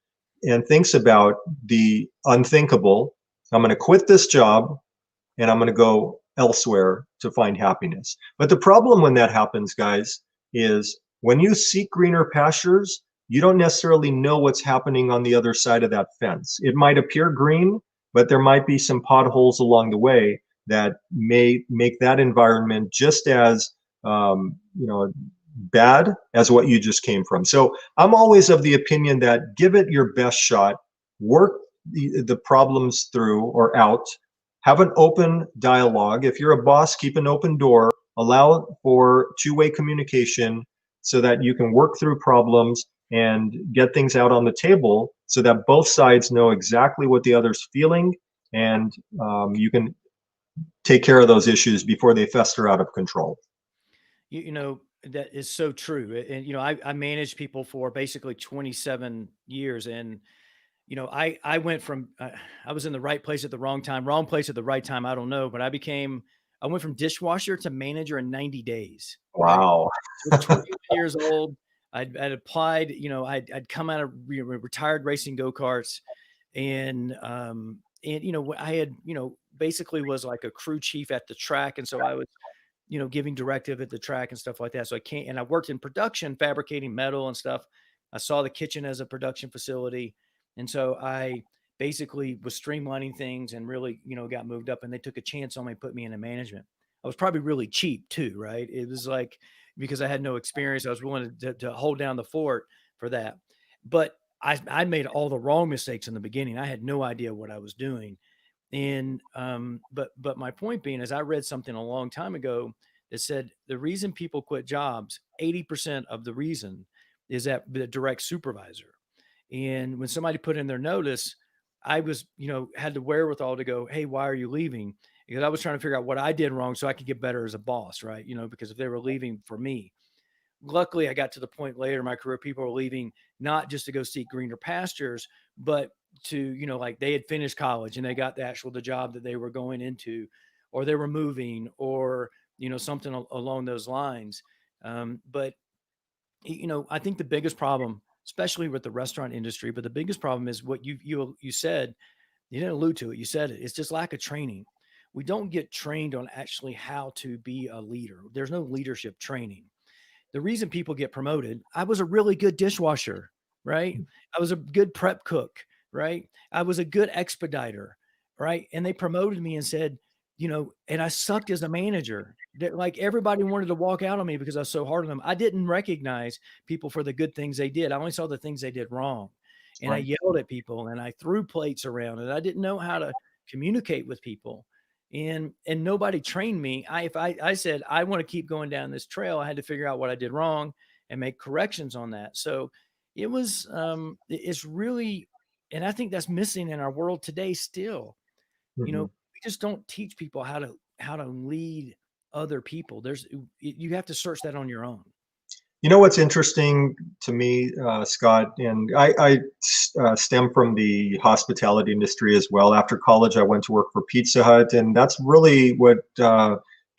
and thinks about the unthinkable. I'm going to quit this job and I'm going to go elsewhere to find happiness. But the problem when that happens, guys, is when you seek greener pastures, you don't necessarily know what's happening on the other side of that fence. It might appear green, but there might be some potholes along the way that may make that environment just as bad as what you just came from. So I'm always of the opinion that give it your best shot, work the problems through or out, have an open dialogue. If you're a boss, keep an open door, allow for two-way communication so that you can work through problems and get things out on the table so that both sides know exactly what the other's feeling, and you can take care of those issues before they fester out of control. You know, that is so true. And, you know, I managed people for basically 27 years. And, you know, I went from, I was in the right place at the wrong place at the right time. I don't know, but I went from dishwasher to manager in 90 days, right? Wow. I was 21 years old. I'd applied, you know, I'd come out of retired racing go-karts, and, you know, I had, you know, basically was like a crew chief at the track. And so I was, you know, giving directive at the track and stuff like that. So I can't, and I worked in production, fabricating metal and stuff. I saw the kitchen as a production facility. And so I basically was streamlining things and really, you know, got moved up, and they took a chance on me, put me into management. I was probably really cheap too, right? It was like, because I had no experience, I was willing to hold down the fort for that. But I made all the wrong mistakes in the beginning. I had no idea what I was doing. And but my point being is, I read something a long time ago that said the reason people quit jobs, 80% of the reason is that the direct supervisor. And when somebody put in their notice, I was, you know, had the wherewithal to go, hey, why are you leaving? Because I was trying to figure out what I did wrong so I could get better as a boss, right? You know, because if they were leaving for me, luckily I got to the point later in my career, people were leaving not just to go seek greener pastures, but to, you know, like they had finished college and they got the job that they were going into, or they were moving, or, you know, something along those lines. But you know, I think the biggest problem, especially with the restaurant industry, but the biggest problem is what you said. You didn't allude to it. You said it. It's just lack of training. We don't get trained on actually how to be a leader. There's no leadership training. The reason people get promoted, I was a really good dishwasher, right? I was a good prep cook, right? I was a good expediter, right? And they promoted me and said, you know, and I sucked as a manager. That, like, everybody wanted to walk out on me because I was so hard on them. I didn't recognize people for the good things they did. I only saw the things they did wrong. And I Right. yelled at people and I threw plates around, and I didn't know how to communicate with people. And nobody trained me. If I said I want to keep going down this trail, I had to figure out what I did wrong and make corrections on that. So it was it's really, and I think that's missing in our world today still. You know, Mhm. we just don't teach people how to lead other people. You have to search that on your own. You know what's interesting to me, Scott, and I stem from the hospitality industry as well. After college, I went to work for Pizza Hut, and that's really what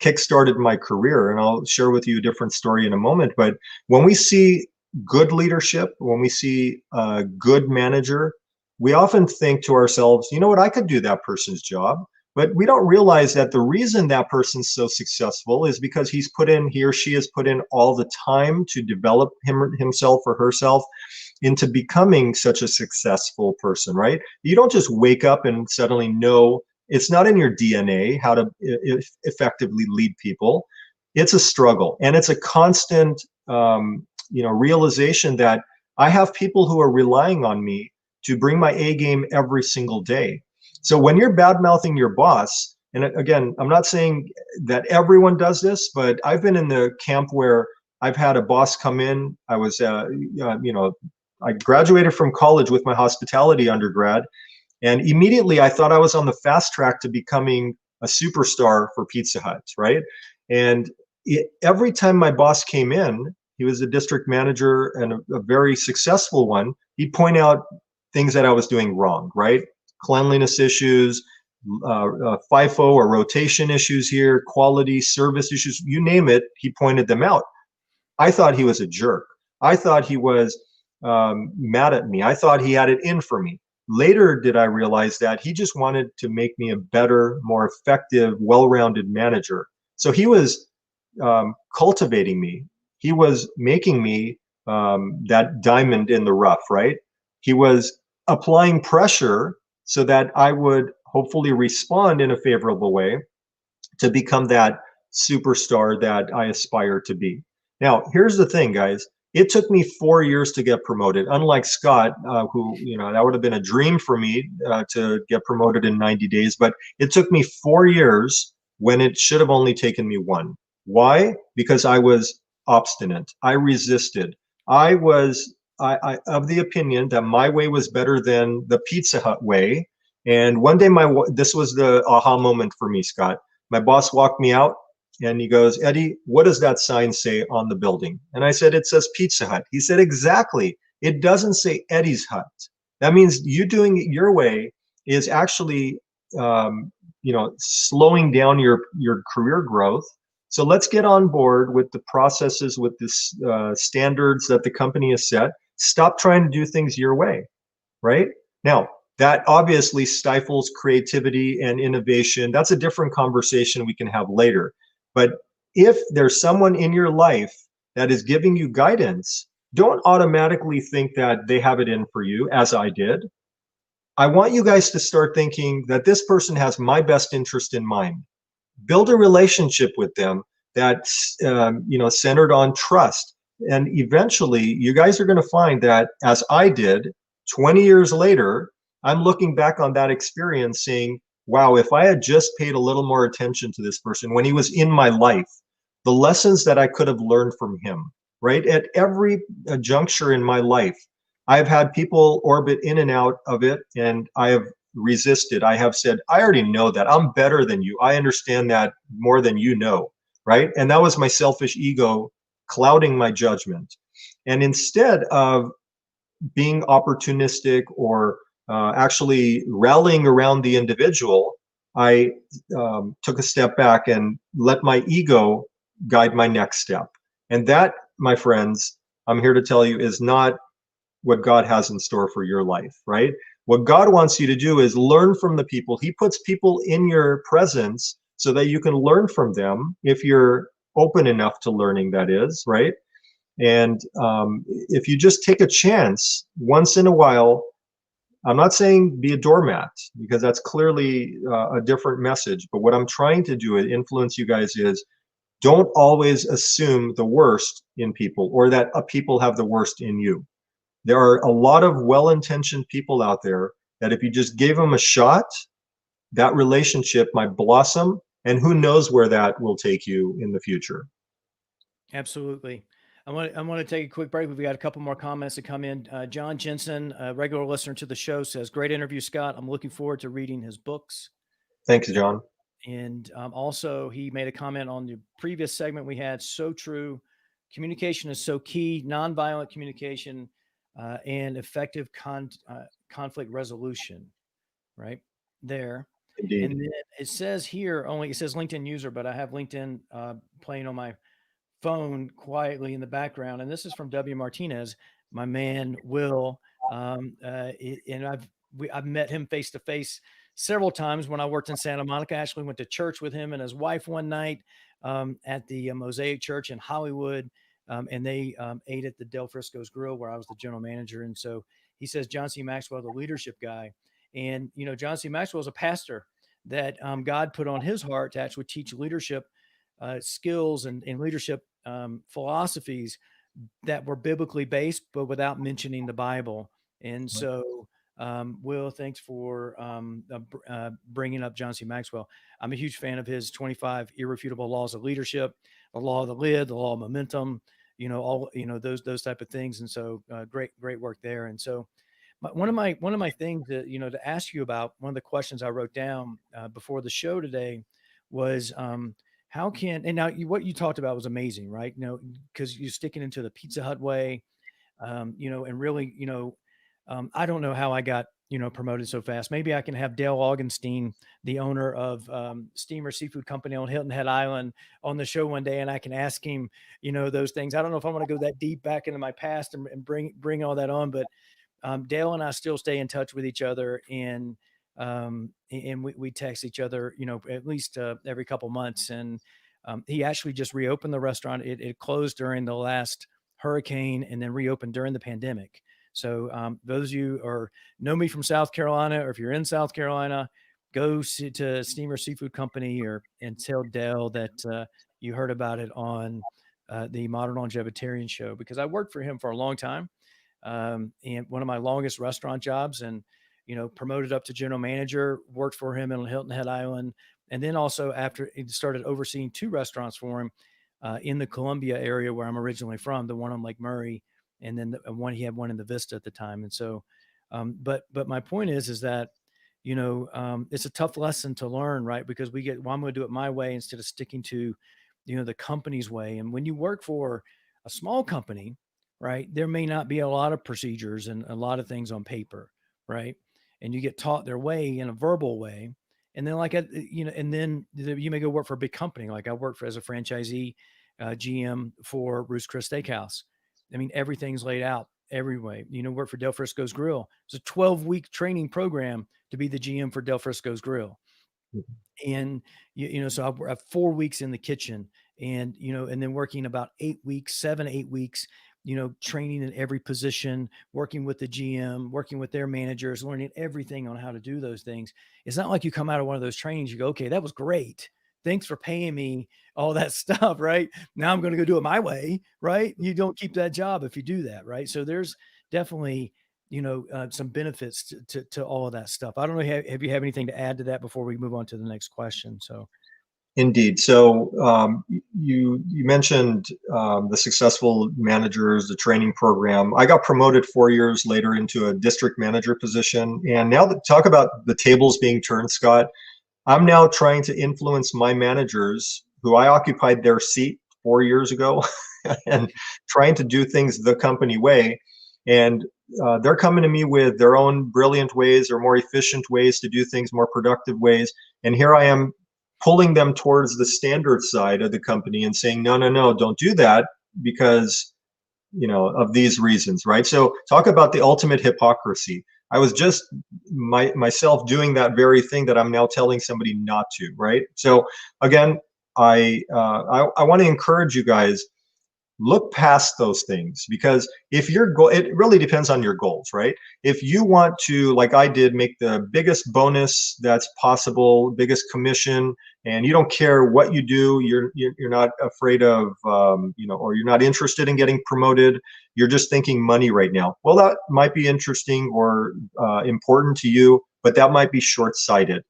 kickstarted my career. And I'll share with you a different story in a moment. But when we see good leadership, when we see a good manager, we often think to ourselves, you know what, I could do that person's job. But we don't realize that the reason that person's so successful is because he or she has put in all the time to develop himself or herself into becoming such a successful person, right? You don't just wake up and suddenly know. It's not in your DNA how to effectively lead people. It's a struggle, and it's a constant, realization that I have people who are relying on me to bring my A game every single day. So when you're bad mouthing your boss, and again, I'm not saying that everyone does this, but I've been in the camp where I've had a boss come in. I graduated from college with my hospitality undergrad, and immediately I thought I was on the fast track to becoming a superstar for Pizza Hut, right? And every time my boss came in, he was a district manager and a very successful one. He'd point out things that I was doing wrong, right? Cleanliness issues, FIFO or rotation issues here, quality service issues, you name it, he pointed them out. I thought he was a jerk. I thought he was mad at me. I thought he had it in for me. Later did I realize that he just wanted to make me a better, more effective, well-rounded manager. So he was cultivating me. He was making me that diamond in the rough, right? He was applying pressure so that I would hopefully respond in a favorable way to become that superstar that I aspire to be. Now, here's the thing, guys. It took me 4 years to get promoted. Unlike Scott, who, that would have been a dream for me to get promoted in 90 days. But it took me 4 years when it should have only taken me one. Why? Because I was obstinate. I resisted. I was of the opinion that my way was better than the Pizza Hut way. And one day, this was the aha moment for me, Scott. My boss walked me out and he goes, Eddie, what does that sign say on the building? And I said, it says Pizza Hut. He said, exactly. It doesn't say Eddie's Hut. That means you doing it your way is actually, slowing down your career growth. So let's get on board with the processes, with the standards that the company has set. Stop trying to do things your way, right? Now, that obviously stifles creativity and innovation. That's a different conversation we can have later. But if there's someone in your life that is giving you guidance, don't automatically think that they have it in for you, as I did. I want you guys to start thinking that this person has my best interest in mind. Build a relationship with them that's centered on trust. And eventually, you guys are going to find that, as I did, 20 years later, I'm looking back on that experience saying, wow, if I had just paid a little more attention to this person when he was in my life, the lessons that I could have learned from him, right? At every juncture in my life, I've had people orbit in and out of it, and I have resisted. I have said, I already know that. I'm better than you. I understand that more than you know, right? And that was my selfish ego clouding my judgment. And instead of being opportunistic or actually rallying around the individual, I took a step back and let my ego guide my next step. And that, my friends, I'm here to tell you, is not what God has in store for your life, right? What God wants you to do is learn from the people. He puts people in your presence so that you can learn from them if you're open enough to learning, that is, right? And if you just take a chance once in a while, I'm not saying be a doormat because that's clearly a different message. But what I'm trying to do to influence you guys is don't always assume the worst in people or that people have the worst in you. There are a lot of well-intentioned people out there that if you just gave them a shot, that relationship might blossom, and who knows where that will take you in the future. Absolutely. I want to take a quick break. We've got a couple more comments to come in. John Jensen, a regular listener to the show, says, "Great interview, Scott. I'm looking forward to reading his books." Thanks, John. And also, he made a comment on the previous segment we had. So true. Communication is so key. Nonviolent communication and effective conflict resolution. Right there. Indeed. And then it says here only it says LinkedIn user, but I have LinkedIn playing on my phone quietly in the background. And this is from W. Martinez, my man Will. And I've met him face to face several times when I worked in Santa Monica. I actually went to church with him and his wife one night at the Mosaic Church in Hollywood. And they ate at the Del Frisco's Grill where I was the general manager. And so he says, John C. Maxwell, the leadership guy. And, John C. Maxwell is a pastor that God put on his heart to actually teach leadership skills and leadership philosophies that were biblically based, but without mentioning the Bible. And so, Will, thanks for bringing up John C. Maxwell. I'm a huge fan of his 25 irrefutable laws of leadership, the law of the lid, the law of momentum, all those type of things. And so, great work there. And so, one of my things that to ask you about, one of the questions I wrote down before the show today was how can and now what you talked about was amazing, right? Because you're sticking into the Pizza Hut way, and really, I don't know how I got promoted so fast. Maybe I can have Dale Augenstein, the owner of Steamer Seafood Company on Hilton Head Island, on the show one day, and I can ask him, those things. I don't know if I'm going to go that deep back into my past and bring all that on, but Dale and I still stay in touch with each other, and we text each other, at least every couple months. And he actually just reopened the restaurant. It closed during the last hurricane and then reopened during the pandemic. So those of you or know me from South Carolina, or if you're in South Carolina, go to Steamer Seafood Company and tell Dale that you heard about it on the Modern Longevitarian show, because I worked for him for a long time, and one of my longest restaurant jobs, and promoted up to general manager, worked for him in Hilton Head Island, and then also after he started overseeing two restaurants for him in the Columbia area where I'm originally from, the one on Lake Murray, and then one he had one in the Vista at the time. And so, but my point is that it's a tough lesson to learn, right? Because well, I'm going to do it my way instead of sticking to the company's way. And when you work for a small company, right, there may not be a lot of procedures and a lot of things on paper, right? And you get taught their way in a verbal way. And then and then you may go work for a big company. Like I worked as a franchisee GM for Roost Chris Steakhouse. I mean, everything's laid out every way. Work for Del Frisco's Grill. It's a 12-week training program to be the GM for Del Frisco's Grill. And so I have 4 weeks in the kitchen, and and then working about 8 weeks, 7-8 weeks, training in every position, working with the GM, working with their managers, learning everything on how to do those things. It's not like you come out of one of those trainings, you go, okay, that was great. Thanks for paying me all that stuff, right? Now I'm going to go do it my way, right? You don't keep that job if you do that, right? So there's definitely some benefits to all of that stuff. I don't know. Have you have anything to add to that before we move on to the next question? So. Indeed. So you mentioned the successful managers, the training program. I got promoted 4 years later into a district manager position, and now talk about the tables being turned, Scott. I'm now trying to influence my managers, who I occupied their seat 4 years ago, and trying to do things the company way. And they're coming to me with their own brilliant ways or more efficient ways to do things, more productive ways. And here I am pulling them towards the standard side of the company and saying, no, no, no, don't do that because, of these reasons, right? So talk about the ultimate hypocrisy. I was just myself doing that very thing that I'm now telling somebody not to, right? So again, I want to encourage you guys, look past those things, because if your goal, it really depends on your goals, right? If you want to, like I did, make the biggest bonus that's possible, biggest commission, and you don't care what you do, you're not afraid of or you're not interested in getting promoted, you're just thinking money right now. Well, that might be interesting or important to you, but that might be short-sighted.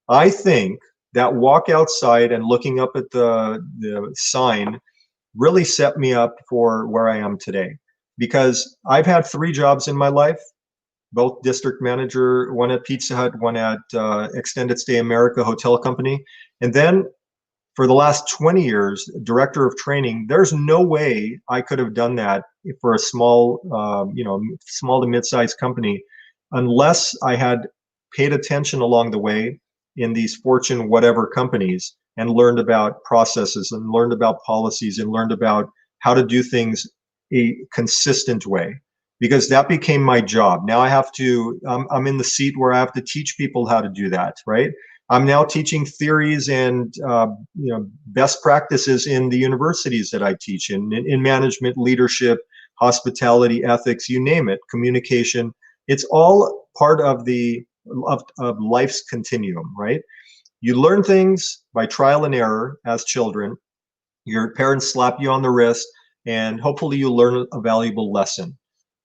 I think that walk outside and looking up at the sign really set me up for where I am today, because I've had 3 jobs in my life, both district manager, one at Pizza Hut, one at Extended Stay America Hotel Company. And then for the last 20 years, director of training. There's no way I could have done that for a small, small to mid-sized company unless I had paid attention along the way in these Fortune whatever companies and learned about processes and learned about policies and learned about how to do things a consistent way, because that became my job. Now I have to, I'm in the seat where I have to teach people how to do that, right? I'm now teaching theories and best practices in the universities that I teach in management, leadership, hospitality, ethics, you name it, communication. It's all part of of life's continuum, right? You learn things by trial and error as children. Your parents slap you on the wrist, and hopefully you learn a valuable lesson.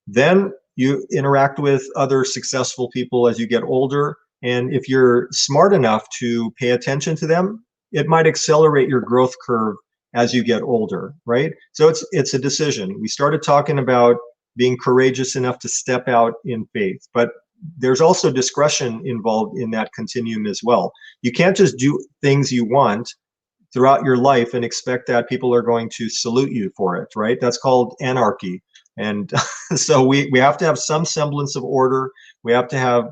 Then you interact with other successful people as you get older, and if you're smart enough to pay attention to them, it might accelerate your growth curve as you get older, right? So it's a decision. We started talking about being courageous enough to step out in faith, but there's also discretion involved in that continuum as well. You can't just do things you want throughout your life and expect that people are going to salute you for it, right? That's called anarchy. And so we have to have some semblance of order. We have to have,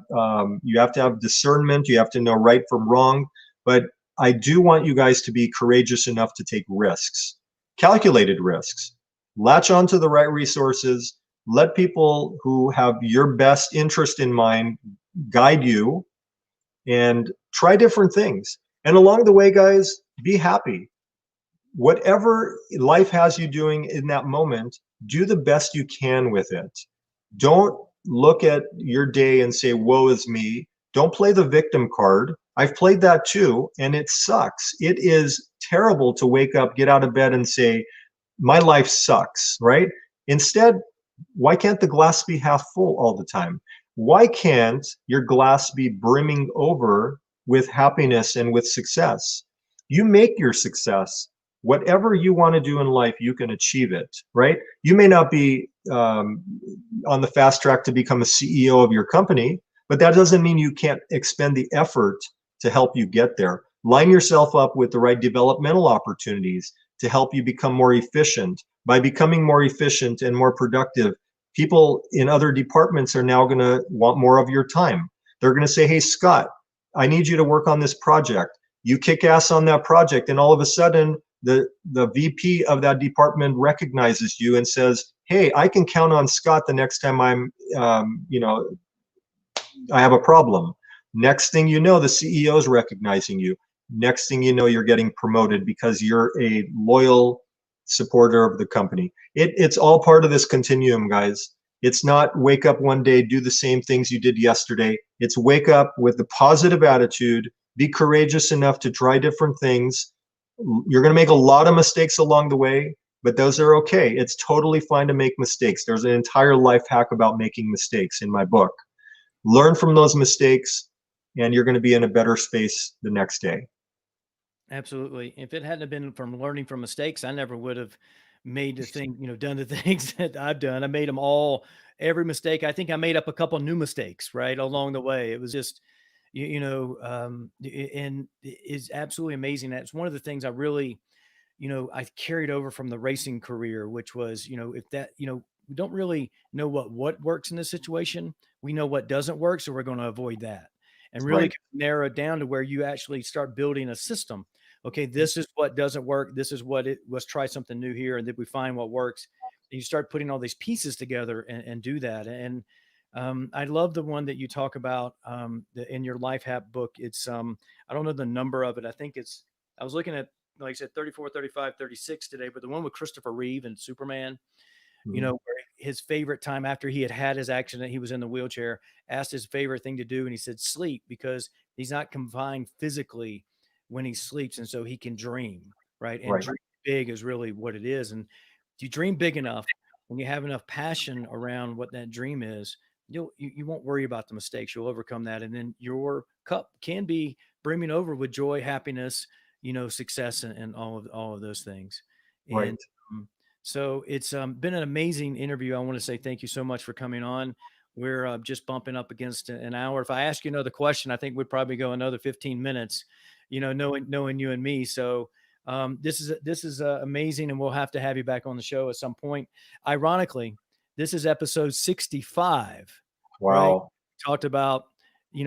you have to have discernment. You have to know right from wrong. But I do want you guys to be courageous enough to take risks, calculated risks. Latch onto the right resources. Let people who have your best interest in mind guide you, and try different things. And along the way, guys, be happy. Whatever life has you doing in that moment, do the best you can with it. Don't look at your day and say, woe is me. Don't play the victim card. I've played that too, and it sucks. It is terrible to wake up, get out of bed and say, my life sucks, right? Instead, why can't the glass be half full all the time? Why can't your glass be brimming over with happiness and with success? You make your success. Whatever you want to do in life, you can achieve it, right? You may not be on the fast track to become a CEO of your company, but that doesn't mean you can't expend the effort to help you get there. Line yourself up with the right developmental opportunities to help you become more efficient. By becoming more efficient and more productive, people in other departments are now going to want more of your time. They're going to say, hey, Scott, I need you to work on this project. You kick ass on that project, and all of a sudden, the VP of that department recognizes you and says, hey, I can count on Scott the next time I have a problem. Next thing you know, the CEO is recognizing you. Next thing you know, you're getting promoted because you're a loyal supporter of the company. It's all part of this continuum, guys. It's not wake up one day, do the same things you did yesterday. It's wake up with the positive attitude, be courageous enough to try different things. You're going to make a lot of mistakes along the way, but those are okay. It's totally fine to make mistakes. There's an entire life hack about making mistakes in my book. Learn from those mistakes, and you're going to be in a better space the next day. Absolutely. If it hadn't have been from learning from mistakes, I never would have made the thing, done the things that I've done. I made them all, every mistake. I think I made up a couple new mistakes, right, along the way. It was just, and it's absolutely amazing. That's one of the things I really, I carried over from the racing career, which was, if that, we don't really know what works in this situation. We know what doesn't work, so we're going to avoid that, and really Right, narrow it down to where you actually start building a system. Okay, this is what doesn't work. This is what let's try something new here, and then we find what works. And you start putting all these pieces together and do that. And I love the one that you talk about in your life hack book. It's I don't know the number of it. I think it's, I was looking at, like I said, 34, 35, 36 today, but the one with Christopher Reeve and Superman, mm-hmm. where his favorite time after he had his accident, he was in the wheelchair, asked his favorite thing to do. And he said, sleep, because he's not confined physically when he sleeps. And so he can dream, right? And Right, dream big is really what it is. And if you dream big enough, when you have enough passion around what that dream is, you won't worry about the mistakes. You'll overcome that. And then your cup can be brimming over with joy, happiness, success, and all of those things. right. And um, so it's been an amazing interview. I want to say thank you so much for coming on. We're just bumping up against an hour. If I ask you another question, I think we'd probably go another 15 minutes, knowing you and me. So this is amazing, and we'll have to have you back on the show at some point. Ironically, this is episode 65, right? Wow. Talked about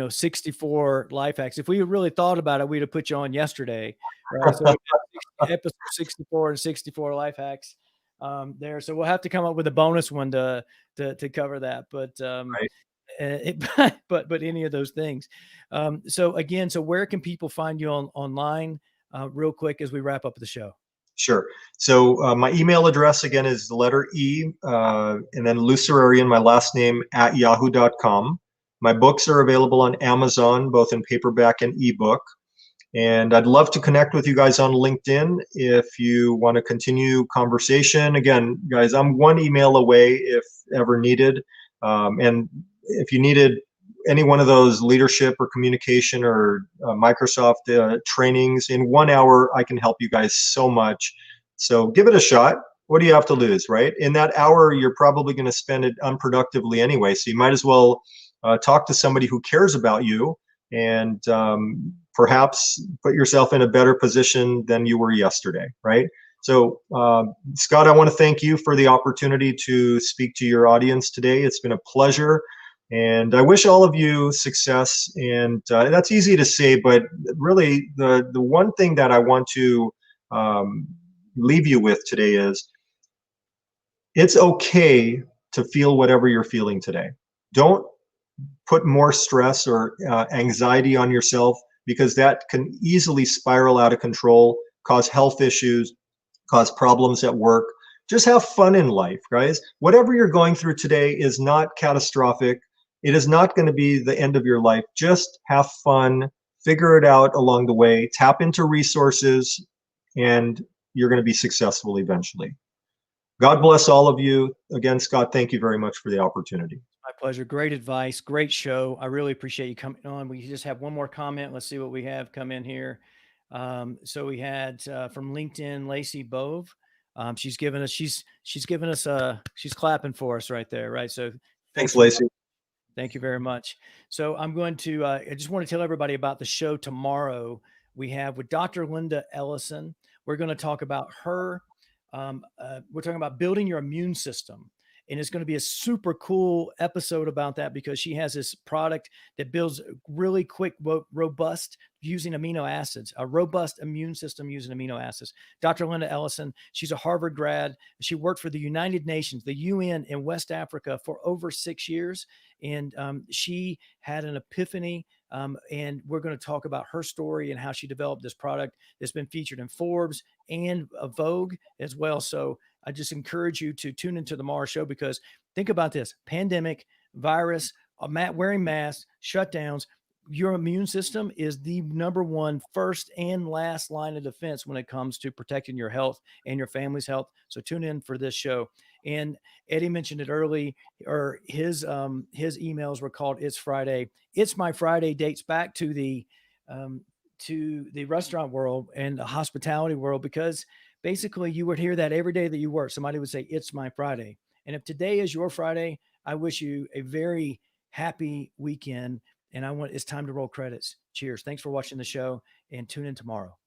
64 life hacks. If we had really thought about it, we'd have put you on yesterday, right? So we have episode 64 and 64 life hacks there. So we'll have to come up with a bonus one to cover that. But Right. but any of those things. So again, so where can people find you online? Real quick as we wrap up the show. Sure. So my email address again is the letter E and then Loussararian, my last name, at yahoo.com. My books are available on Amazon, both in paperback and ebook. And I'd love to connect with you guys on LinkedIn if you want to continue conversation. Again, guys, I'm one email away if ever needed. And if you needed any one of those leadership or communication or Microsoft trainings in 1 hour, I can help you guys so much. So give it a shot. What do you have to lose, right? In that hour, you're probably going to spend it unproductively anyway. So you might as well talk to somebody who cares about you and perhaps put yourself in a better position than you were yesterday, right? So, Scott, I want to thank you for the opportunity to speak to your audience today. It's been a pleasure. And I wish all of you success. And that's easy to say, but really the one thing that I want to leave you with today is it's okay to feel whatever you're feeling today. Don't put more stress or anxiety on yourself, because that can easily spiral out of control, cause health issues, cause problems at work. Just have fun in life, guys. Whatever you're going through today is not catastrophic. It is not going to be the end of your life. Just have fun, figure it out along the way, tap into resources, and you're going to be successful eventually. God bless all of you. Again, Scott, thank you very much for the opportunity. My pleasure. Great advice. Great show. I really appreciate you coming on. We just have one more comment. Let's see what we have come in here. So we had from LinkedIn, Lacey Bove. She's given us, she's clapping for us right there. Right. So Thanks, Lacey. Thank you very much. So I'm going to, I just want to tell everybody about the show tomorrow. We have with Dr. Linda Ellison. We're going to talk about her. We're talking about building your immune system. And it's going to be a super cool episode about that because she has this product that builds really quick, robust using amino acids, a robust immune system using amino acids. Dr. Linda Ellison, she's a Harvard grad. She worked for the United Nations, the UN in West Africa for over 6 years. And she had an epiphany. And we're going to talk about her story and how she developed this product that's been featured in Forbes and Vogue as well. So I just encourage you to tune into tomorrow's show because think about this: pandemic, virus, wearing masks, shutdowns. Your immune system is the number one, first and last line of defense when it comes to protecting your health and your family's health. So tune in for this show. And Eddie mentioned it early, or his emails were called "It's Friday." It's My Friday dates back to the restaurant world and the hospitality world because basically you would hear that every day that you work. Somebody would say, "It's my Friday." And if today is your Friday, I wish you a very happy weekend. And it's time to roll credits. Cheers. Thanks for watching the show and tune in tomorrow.